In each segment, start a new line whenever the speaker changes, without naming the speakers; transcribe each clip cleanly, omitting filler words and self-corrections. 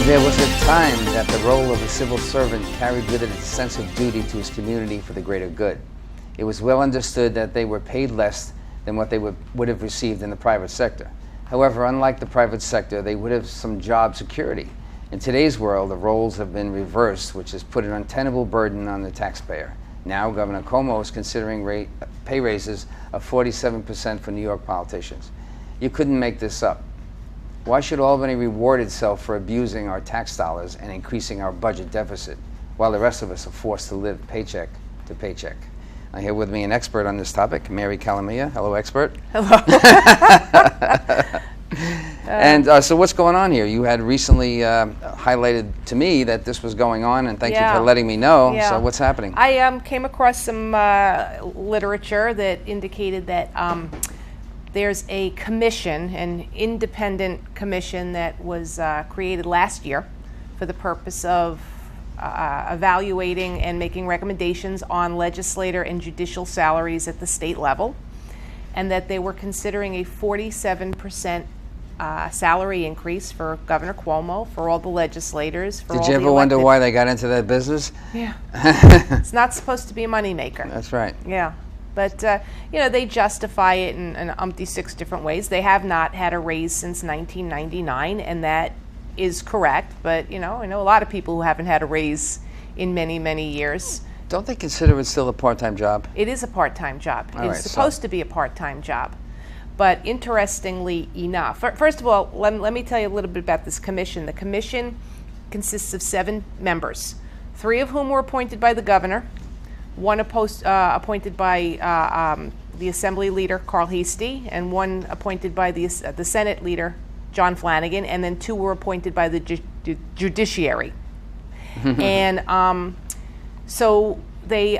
There was a time that the role of a civil servant carried with it a sense of duty to his community for the greater good. It was well understood that they were paid less than what they would have received in the private sector. However, unlike the private sector, they would have some job security. In today's world, the roles have been reversed, which has put an untenable burden on the taxpayer. Now, Governor Cuomo is considering pay raises of 47% for New York politicians. You couldn't make this up. Why should Albany reward itself for abusing our tax dollars and increasing our budget deficit, while the rest of us are forced to live paycheck to paycheck? I have with me an expert on this topic, Mary Calamia. Hello, expert.
Hello.
And so what's going on here? You had recently highlighted to me that this was going on, and thank you for letting me know.
Yeah.
So what's happening?
I came across some literature that indicated that there's a commission, an independent commission that was created last year for the purpose of evaluating and making recommendations on legislator and judicial salaries at the state level, and that they were considering a 47% salary increase for Governor Cuomo, for all the legislators. For
Did
all
you
the
ever wonder
elected.
why they got into that business?
Yeah. It's not supposed to be a moneymaker.
That's right.
Yeah. But, they justify it in umpty six different ways. They have not had a raise since 1999, and that is correct. But, I know a lot of people who haven't had a raise in many, many years.
Don't they consider it still a part-time job?
It is a part-time job. It's supposed to be a part-time job. But interestingly enough, first of all, let me tell you a little bit about this commission. The commission consists of 7 members, 3 of whom were appointed by the governor, 1 appointed by the Assembly leader, Carl Heastie, and 1 appointed by the Senate leader, John Flanagan, and then 2 were appointed by the judiciary. And so they,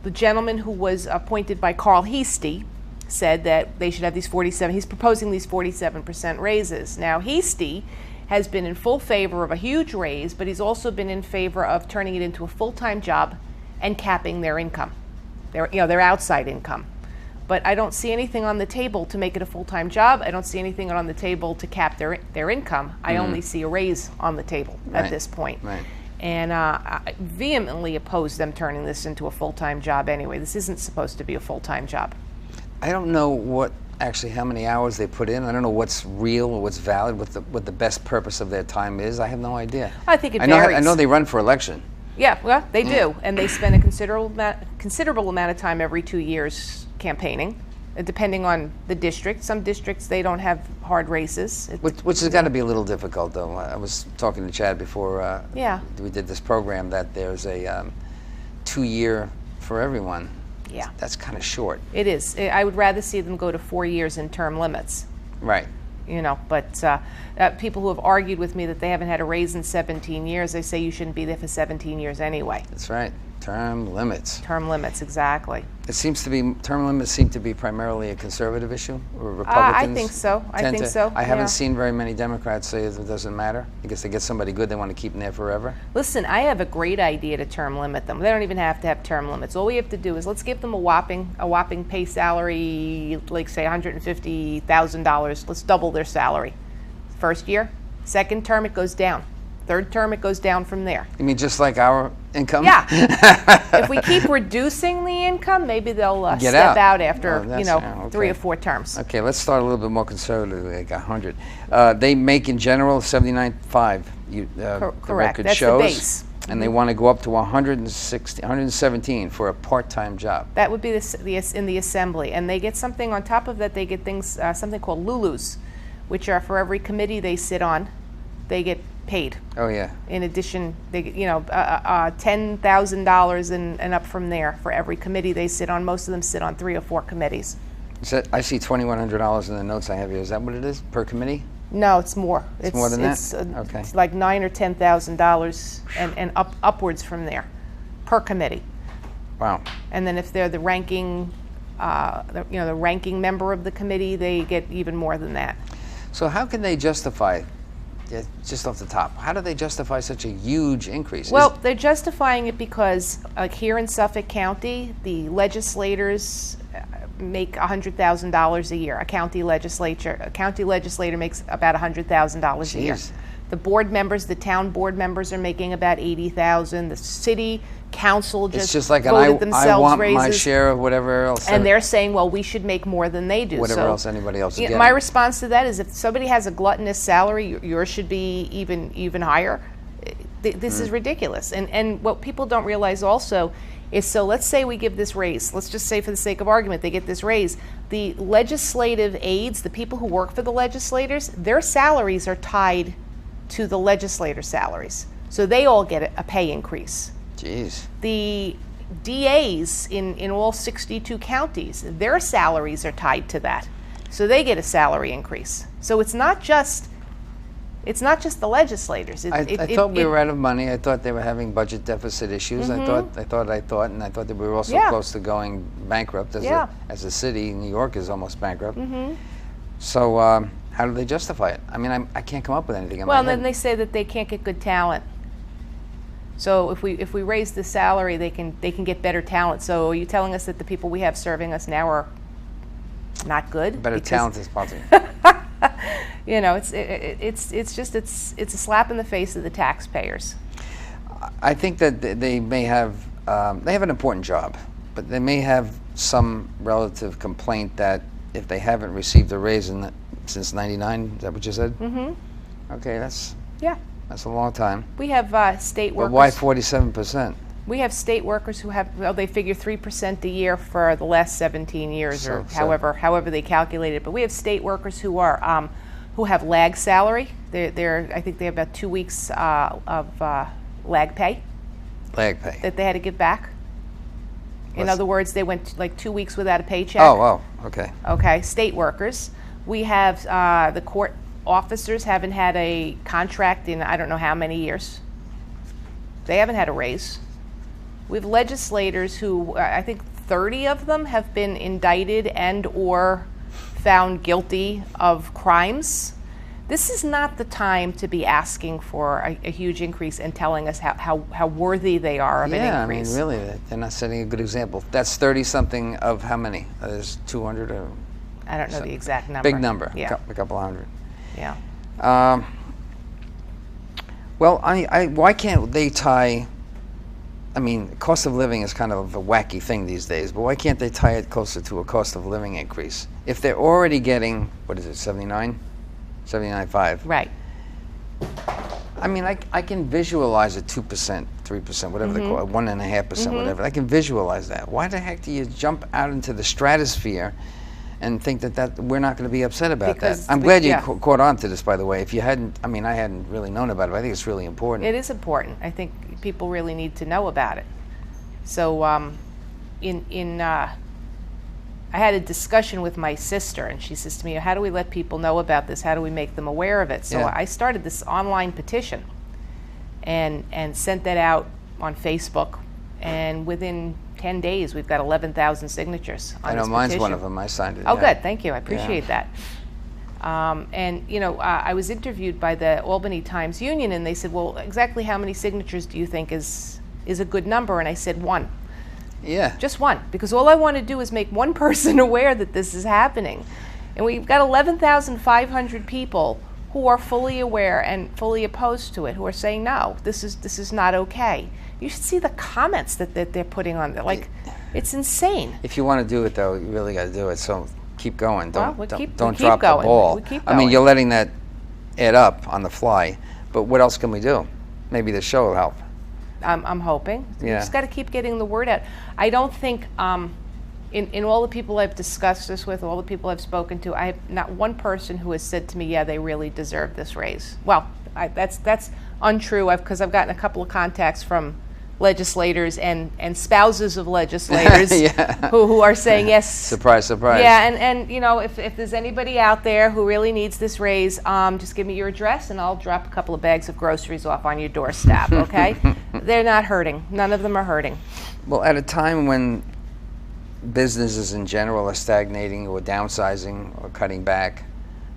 the gentleman who was appointed by Carl Heastie said that they should have these 47, he's proposing these 47% raises. Now, Heastie has been in full favor of a huge raise, but he's also been in favor of turning it into a full-time job and capping their income, their outside income. But I don't see anything on the table to make it a full-time job. I don't see anything on the table to cap their income. I only see a raise on the table at this point.
Right.
And I vehemently oppose them turning this into a full-time job anyway. This isn't supposed to be a full-time job.
I don't know how many hours they put in. I don't know what's real or what's valid, what the best purpose of their time is. I have no idea.
I think it varies.
I know they run for election.
Yeah, well, they do, and they spend a considerable amount of time every 2 years campaigning, depending on the district. Some districts, they don't have hard races.
Which has got to be a little difficult, though. I was talking to Chad before we did this program that there's a 2-year for everyone.
Yeah.
That's kind of short.
It is. I would rather see them go to 4 years in term limits.
Right.
But people who have argued with me that they haven't had a raise in 17 years, they say you shouldn't be there for 17 years anyway.
That's right. Term limits.
Term limits, exactly.
Term limits seem to be primarily a conservative issue, or Republicans?
I think so.
I haven't seen very many Democrats say it doesn't matter. I guess they get somebody good, they want to keep them there forever.
Listen, I have a great idea to term limit them. They don't even have to have term limits. All we have to do is let's give them a whopping pay salary, like say $150,000. Let's double their salary. First year, second term it goes down. Third term, it goes down from there.
You mean just like our income?
Yeah. If we keep reducing the income, maybe they'll step out after 3 or 4 terms.
Okay, let's start a little bit more conservatively, like 100. They make in general 79.5. The record
That's
shows,
the base.
And they want to go up to 117 for a part-time job.
That would be in the assembly, and they get something on top of that. They get things something called Lulus, which are for every committee they sit on, they get paid.
Oh yeah.
In addition, they get $10,000 and up from there for every committee they sit on. Most of them sit on 3 or 4 committees.
I see $2,100 in the notes I have here. Is that what it is per committee?
No, it's more.
It's more than that. Okay.
It's like $9,000 or $10,000 and upwards from there per committee.
Wow. And
then if they're the ranking, the ranking member of the committee, they get even more than that.
So how can they justify? Just off the top, how do they justify such a huge increase?
Well, they're justifying it because here in Suffolk County, the legislators make $100,000 a year. A county legislator makes about $100,000 a year. The board members, the town board members are making about $80,000. The city council
It's just like,
voted
and
themselves
I want
raises.
my share of whatever else.
And they're saying, well, we should make more than they do.
Whatever
So,
else anybody else is getting.
my response to that is, if somebody has a gluttonous salary, yours should be even higher. This is ridiculous. And what people don't realize also is, so let's say we give this raise. Let's just say, for the sake of argument, they get this raise. The legislative aides, the people who work for the legislators, their salaries are tied to the legislator salaries. So they all get a pay increase.
Jeez.
The DAs in all 62 counties, their salaries are tied to that. So they get a salary increase. So it's not just the legislators.
I thought we were out of money. I thought they were having budget deficit issues. I thought that we were also close to going bankrupt as a city. New York is almost bankrupt. So how do they justify it? I mean, I can't come up with anything in my head.
Well, then they say that they can't get good talent. So if we raise the salary, they can get better talent. So are you telling us that the people we have serving us now are not good?
Better talent is possible.
You know, it's a slap in the face of the taxpayers.
I think that they may have they have an important job, but they may have some relative complaint that if they haven't received a raise since '99, is that what you said? Mm-hmm. Okay, that's a long time.
We have state workers.
But why 47%?
We have state workers who have, well, they figure 3% a year for the last 17 years, or however they calculate it. But we have state workers who are who have lag salary. I think they have about 2 weeks of lag pay.
Lag pay
that they had to give back. In other words, they went like 2 weeks without a paycheck.
Oh, okay.
Okay, state workers. We have the court officers haven't had a contract in I don't know how many years. They haven't had a raise. We have legislators who, I think 30 of them have been indicted and or found guilty of crimes. This is not the time to be asking for a huge increase and telling us how worthy they are of an increase.
Yeah, I mean, really, they're not setting a good example. That's 30-something of how many? There's 200 or...
I don't know the exact number.
Big number,
yeah.
A couple hundred.
Yeah.
Well, why can't they tie... I mean, cost of living is kind of a wacky thing these days, but why can't they tie it closer to a cost of living increase? If they're already getting, what is it, 79? 79.5.
Right.
I mean, I can visualize a 2%, 3%, whatever they call it, 1.5%, whatever. I can visualize that. Why the heck do you jump out into the stratosphere and think that we're not going to be upset about that? I'm glad you caught on to this, by the way. If you hadn't, I mean, I hadn't really known about it, but I think it's really important.
It is important. I think people really need to know about it. So I had a discussion with my sister, and she says to me, how do we let people know about this? How do we make them aware of it? So I started this online petition and sent that out on Facebook, and within 10 days we've got 11,000 signatures on
I know
this
mine's
petition.
one of them. I signed it.
Oh, good. Thank you. I appreciate that. And, you know, I was interviewed by the Albany Times-Union, and they said, well, exactly how many signatures do you think is a good number? And I said 1.
Yeah.
Just 1, because all I want to do is make one person aware that this is happening. And we've got 11,500 people who are fully aware and fully opposed to it, who are saying, no, this is not okay. You should see the comments that they're putting on there. Like, it's insane.
If you want to do it, though, you really got to do it. So keep going. Don't
keep
drop
going.
the ball.
We keep
I mean,
going.
you're letting that add up on the fly. But what else can we do? Maybe the show will help.
I'm hoping.
Yeah.
You just got to keep getting the word out. I don't think, in all the people I've discussed this with, all the people I've spoken to, I have not one person who has said to me, yeah, they really deserve this raise. Well, that's untrue, because I've gotten a couple of contacts from legislators and spouses of legislators who are saying yes.
Surprise, surprise.
Yeah, and you know, if there's anybody out there who really needs this raise, just give me your address and I'll drop a couple of bags of groceries off on your doorstep, okay? They're not hurting. None of them are hurting.
Well, at a time when businesses in general are stagnating or downsizing or cutting back,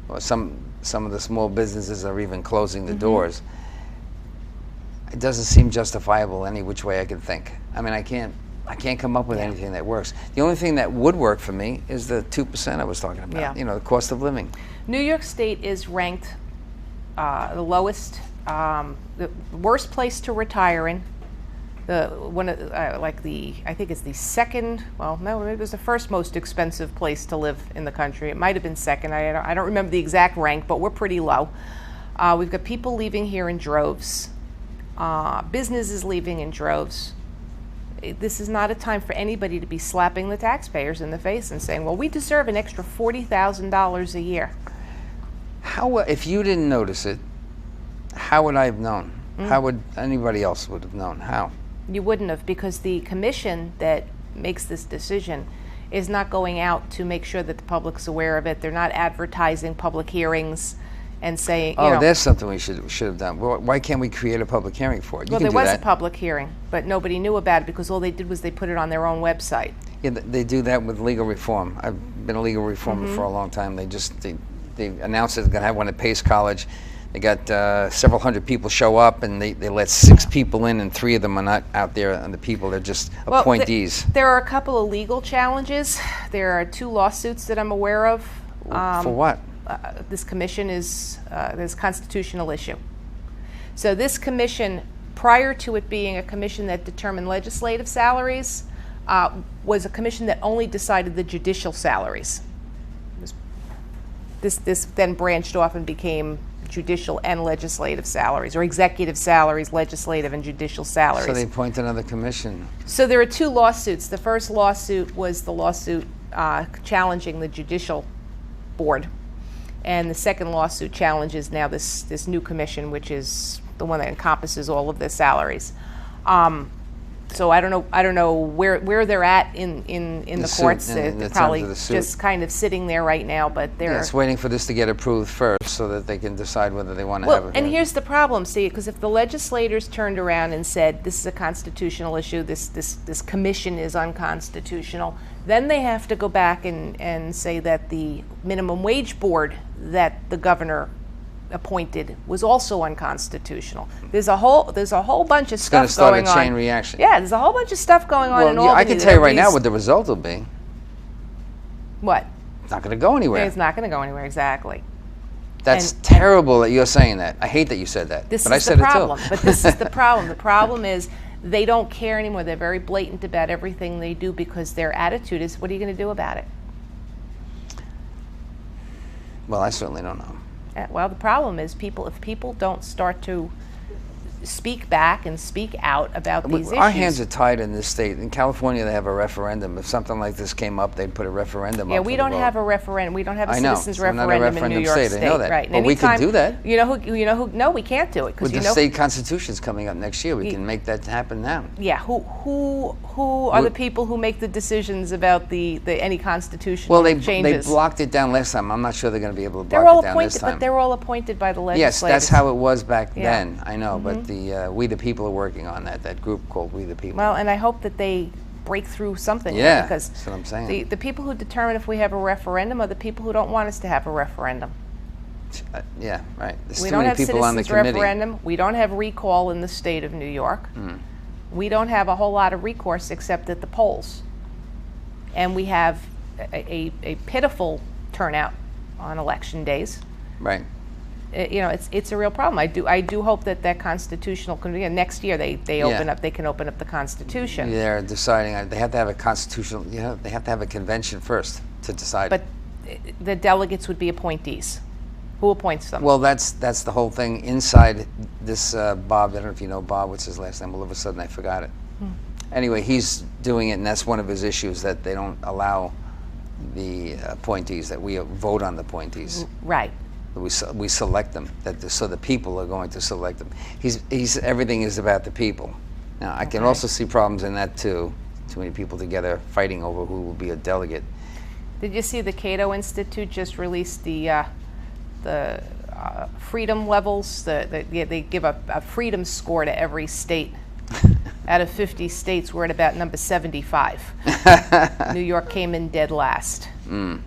or some of the small businesses are even closing the doors, it doesn't seem justifiable any which way I can think. I mean, I can't come up with anything that works. The only thing that would work for me is the 2% I was talking about. You know, the cost of living.
New York State is ranked the lowest, the worst place to retire in. I think it's the second. Well, no, it was the first most expensive place to live in the country. It might have been second. I don't remember the exact rank, but we're pretty low. We've got people leaving here in droves. Businesses leaving in droves. This is not a time for anybody to be slapping the taxpayers in the face and saying, well, we deserve an extra $40,000 a year.
How, if you didn't notice it, how would I have known? How would anybody else would have known? How?
You wouldn't have, because the commission that makes this decision is not going out to make sure that the public's aware of it. They're not advertising public hearings and saying,
oh, there's something we should have done. Well, why can't we create a public hearing for it?
Well, there was a public hearing, but nobody knew about it because all they did was they put it on their own website.
Yeah, they do that with legal reform. I've been a legal reformer for a long time. They announced they're going to have one at Pace College. They got several hundred people show up, and they let 6 people in, and 3 of them are not out there, and the people are just appointees.
There are a couple of legal challenges. There are 2 lawsuits that I'm aware of.
For what?
This commission is there's a constitutional issue. So this commission, prior to it being a commission that determined legislative salaries, was a commission that only decided the judicial salaries. This then branched off and became judicial and legislative salaries, or executive salaries, legislative and judicial salaries.
So they appoint another commission.
So there are 2 lawsuits. The first lawsuit was the lawsuit challenging the judicial board. And the second lawsuit challenges now this new commission, which is the one that encompasses all of the salaries. So I don't know where they're at in the courts. They're probably just kind of sitting there right now, but they're
it's waiting for this to get approved first, so that they can decide whether they want to have it.
And here's the problem, see, because if the legislators turned around and said this is a constitutional issue, this commission is unconstitutional, then they have to go back and say that the minimum wage board that the governor appointed was also unconstitutional. There's a whole bunch of stuff going on.
It's going to start a chain reaction.
Yeah, there's a whole bunch of stuff going on in Albany.
I can tell you right now what the result will be.
What?
It's not going to go anywhere.
It's not going to go anywhere, exactly.
That's terrible that you're saying that. I hate that you said that. But I said it too.
But this is the problem. The problem is they don't care anymore. They're very blatant about everything they do because their attitude is, what are you going to do about it?
Well, I certainly don't know.
Well, the problem is if people don't start to speak back and speak out about these issues.
Our hands are tied in this state. In California, they have a referendum. If something like this came up, they'd put a referendum up.
Yeah, we don't have a referendum. We don't have a citizens referendum in New York State.
I know that.
Right.
But we can do that.
You know who? No, we can't do it
with the state constitutions coming up next year. We can make that happen now.
Yeah. Who are the people who make the decisions about any constitutional changes?
Well, they blocked it down last time. I'm not sure they're going to be able to block it down this time.
But they're all appointed by the legislators.
Yes, that's how it was back then. I know, but We the People are working on that group called We the People.
Well, and I hope that they break through something.
Yeah,
because
that's what I'm saying.
The people who determine if we have a referendum are the people who don't want us to have a referendum.
Yeah, right. There's
we
too
don't
many
have
people on the
citizens
committee.
referendum. We don't have recall in the state of New York. We don't have a whole lot of recourse except at the polls. And we have a pitiful turnout on election days.
Right.
It's a real problem. I do hope that constitutional convention next year they open up. They can open up the Constitution.
They're deciding. They have to have a constitutional. They have to have a convention first to decide.
But the delegates would be appointees. Who appoints them?
Well, that's the whole thing inside this Bob. I don't know if you know Bob. What's his last name? All of a sudden, I forgot it. Anyway, he's doing it, and that's one of his issues, that they don't allow the appointees, that we vote on the appointees.
Right.
We select them, so the people are going to select them. Everything is about the people. Now, I can also see problems in that too. Too many people together fighting over who will be a delegate.
Did you see the Cato Institute just released the freedom levels? They give a freedom score to every state. Out of 50 states, we're at about number 75. New York came in dead last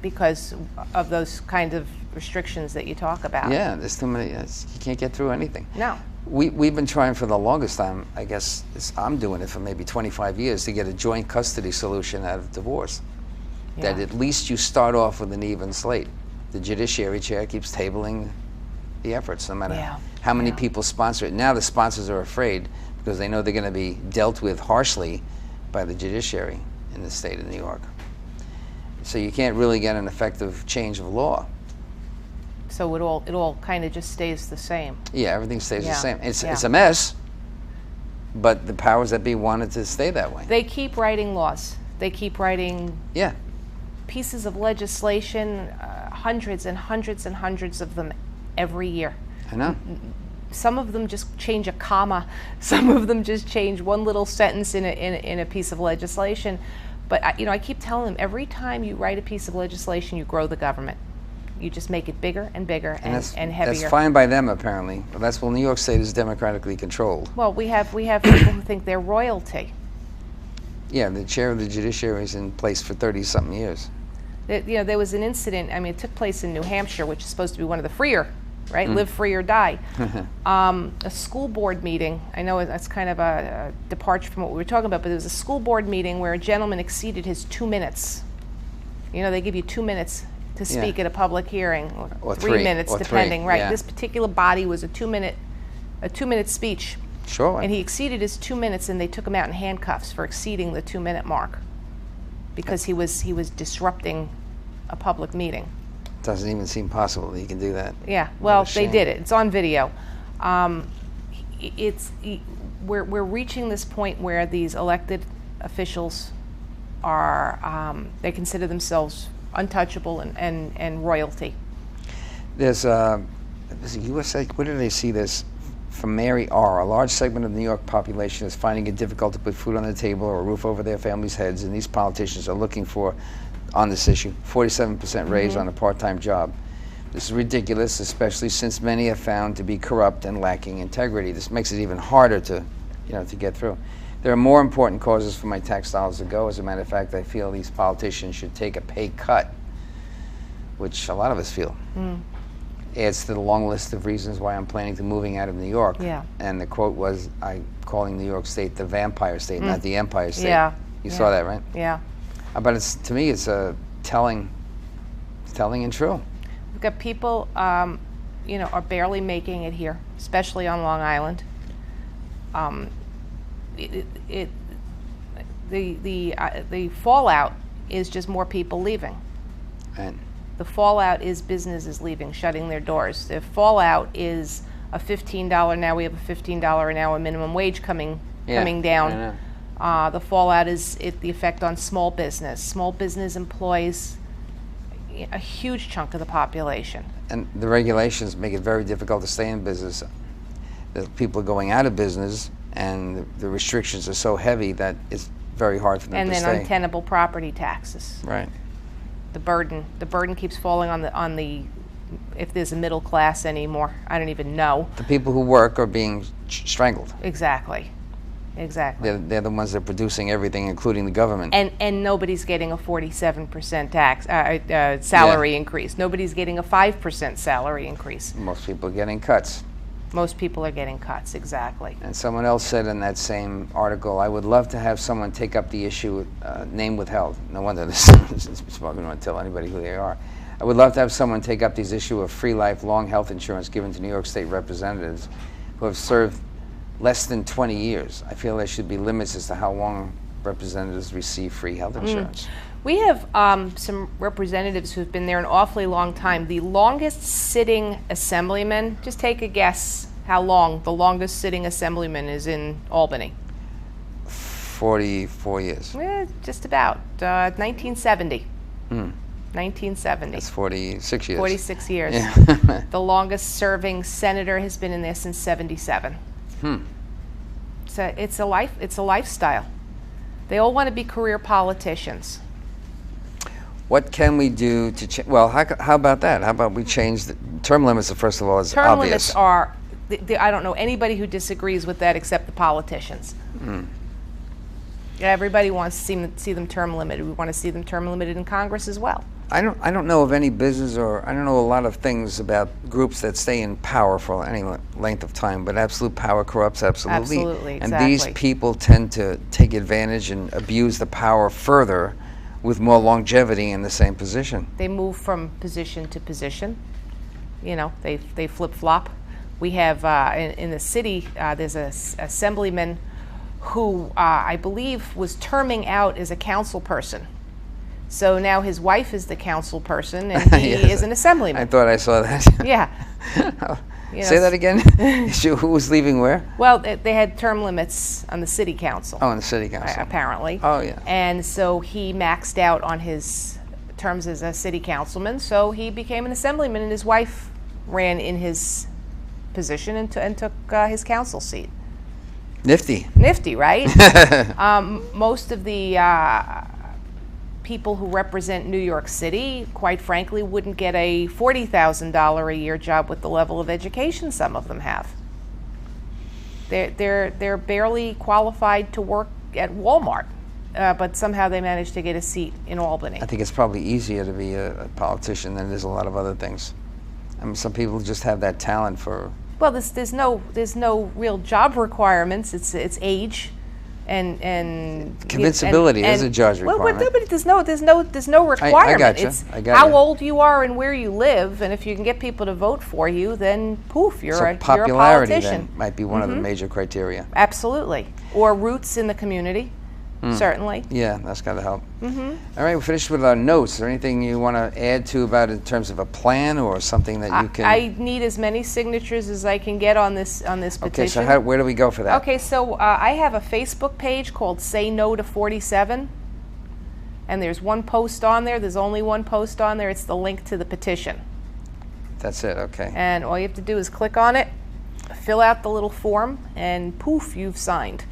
because of those kind of restrictions that you talk about.
Yeah, there's too many. You can't get through anything.
No.
We've been trying for the longest time. I guess I'm doing it for maybe 25 years to get a joint custody solution out of divorce. Yeah. That at least you start off with an even slate. The judiciary chair keeps tabling the efforts, no matter
Yeah.
how many
Yeah.
people sponsor it. Now the sponsors are afraid because they know they're going to be dealt with harshly by the judiciary in the state of New York. So you can't really get an effective change of law.
So it all kind of just stays the same.
Yeah, everything stays the
Yeah.
same. It's
Yeah.
a mess, but the powers that be wanted to stay that way.
They keep writing laws. They keep writing
Yeah.
pieces of legislation, hundreds and hundreds and hundreds of them every year.
I know.
Some of them just change a comma. Some of them just change one little sentence in a piece of legislation. But I keep telling them, every time you write a piece of legislation, you grow the government. You just make it bigger and bigger and heavier.
That's fine by them, apparently. But that's New York State is democratically controlled.
Well, we have people who think they're royalty.
Yeah, the chair of the judiciary is in place for 30-something years.
There was an incident. I mean, it took place in New Hampshire, which is supposed to be one of the freer, right? Live free or die. A school board meeting. I know that's kind of a departure from what we were talking about, but there was a school board meeting where a gentleman exceeded his 2 minutes. They give you 2 minutes to speak at a public hearing, or 3 minutes, depending. Right.
Yeah.
This particular body was a 2 minute speech.
Sure.
And he exceeded his 2 minutes, and they took him out in handcuffs for exceeding the 2 minute mark because he was disrupting a public meeting.
Doesn't even seem possible that you can do that.
Yeah, well,
What a
they
shame.
did it. It's on video. We're reaching this point where these elected officials are they consider themselves untouchable and royalty.
There's a USA. Where did they see this? From Mary R. A large segment of the New York population is finding it difficult to put food on the table or a roof over their families' heads, and these politicians are looking for, on this issue, 47% raise on a part-time job. This is ridiculous, especially since many have found to be corrupt and lacking integrity. This makes it even harder to get through. There are more important causes for my tax dollars to go. As a matter of fact, I feel these politicians should take a pay cut, which a lot of us feel. Adds to the long list of reasons why I'm planning to moving out of New York.
Yeah.
And the quote was, calling New York State the vampire state, not the empire state.
Yeah.
You saw that, right?
Yeah.
But to me, it's telling and true.
We've got people, are barely making it here, especially on Long Island. The fallout is just more people leaving.
And
The fallout is businesses leaving, shutting their doors. The fallout is a $15. Now we have a $15 an hour minimum wage coming down.
I know.
The fallout is the effect on small business. Small business employs a huge chunk of the population.
And the regulations make it very difficult to stay in business. The people are going out of business, and the restrictions are so heavy that it's very hard for them
And
to
then
stay.
untenable property taxes.
Right.
The burden keeps falling on the if there's a middle class anymore. I don't even know.
The people who work are being strangled.
Exactly.
They're the ones that are producing everything, including the government.
And nobody's getting a 47% tax salary increase. Nobody's getting a 5% salary increase.
Most people are getting cuts.
Most people are getting cuts, exactly.
And someone else said in that same article, I would love to have someone take up the issue, name withheld. No wonder this is probably not tell anybody who they are. I would love to have someone take up this issue of free lifelong health insurance given to New York State representatives who have served less than 20 years. I feel there should be limits as to how long representatives receive free health insurance.
We have some representatives who've been there an awfully long time. The longest sitting assemblyman, just take a guess how long the longest sitting assemblyman is in Albany.
44 years.
Just about. 1970. 1970.
That's 46 years.
46 years.
Yeah.
The longest serving senator has been in there since 77. It's a lifestyle. They all want to be career politicians.
What can we do to change? Well, how about that? How about we change the term limits? First of all, is
term
obvious.
Limits are. I don't know anybody who disagrees with that except the politicians. Everybody wants to see them term limited. We want to see them term limited in Congress as well.
I don't know of any business, or I don't know a lot of things about groups that stay in power for any length of time, but absolute power corrupts absolutely.
Absolutely,
And
exactly.
these people tend to take advantage and abuse the power further with more longevity in the same position.
They move from position to position. they flip-flop. We have in the city, there's a assemblyman who I believe was terming out as a council person. So now his wife is the council person, and he is an assemblyman.
I thought I saw that.
Yeah.
Say that again? Who was leaving where?
Well, they had term limits on the city council.
Oh, in the city council.
Apparently.
Oh, yeah.
And so he maxed out on his terms as a city councilman, so he became an assemblyman, and his wife ran in his position and took his council seat.
Nifty,
right? Most of the people who represent New York City, quite frankly, wouldn't get a $40,000 a year job with the level of education some of them have. They're barely qualified to work at Walmart, but somehow they managed to get a seat in Albany.
I think it's probably easier to be a politician than it is a lot of other things. I mean, some people just have that talent for.
Well, there's no real job requirements. It's age, and
convincibility is a judge requirement.
Well, but there's no requirement.
I got you.
It's
I got
how
you.
old you are and where you live, and if you can get people to vote for you, then poof, you're a
popularity
politician.
then might be one of the major criteria.
Absolutely, or roots in the community. Certainly.
Yeah, that's got to help. All right, we're finished with our notes. Is there anything you want to add to about in terms of a plan or something that you can?
I need as many signatures as I can get on this petition.
Okay, so where do we go for that?
Okay, so I have a Facebook page called Say No to 47, and there's one post on there. There's only one post on there. It's the link to the petition.
That's it, okay.
And all you have to do is click on it, fill out the little form, and poof, you've signed.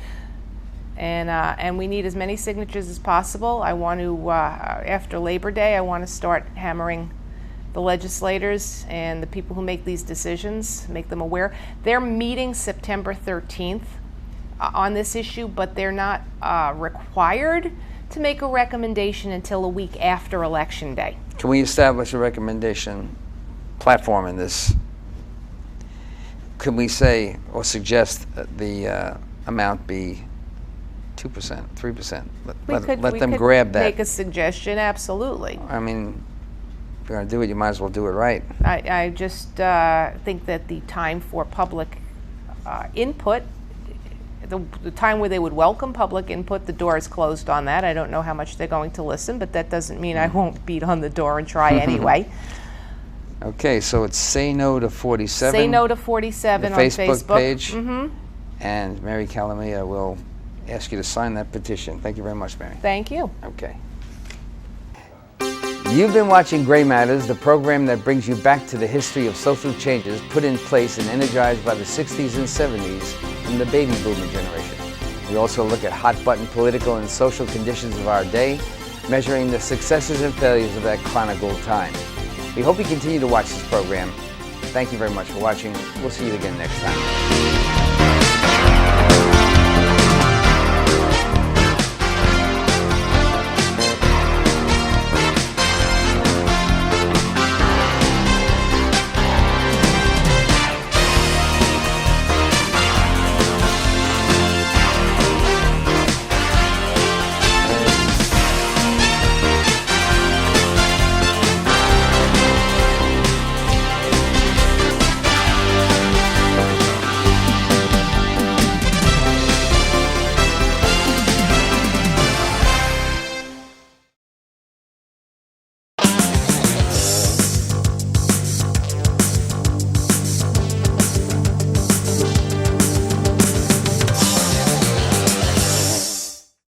And we need as many signatures as possible. I want to, after Labor Day, I want to start hammering the legislators and the people who make these decisions, make them aware. They're meeting September 13th on this issue, but they're not required to make a recommendation until a week after Election Day.
Can we establish a recommendation platform in this? Could we say or suggest the amount be 2%, 3%? Let them grab that.
Make a suggestion, absolutely.
I mean, if you're going to do it, you might as well do it right.
I just think that the time for public input, the time where they would welcome public input, the door is closed on that. I don't know how much they're going to listen, but that doesn't mean I won't beat on the door and try anyway.
Okay, so it's Say No to 47.
Say No to 47 on Facebook.
Facebook page. And Mary Calamia will ask you to sign that petition. Thank you very much, Mary.
Thank you.
Okay. You've been watching Gray Matters, the program that brings you back to the history of social changes put in place and energized by the 60s and 70s from the baby boomer generation. We also look at hot-button political and social conditions of our day, measuring the successes and failures of that chronicled time. We hope you continue to watch this program. Thank you very much for watching. We'll see you again next time.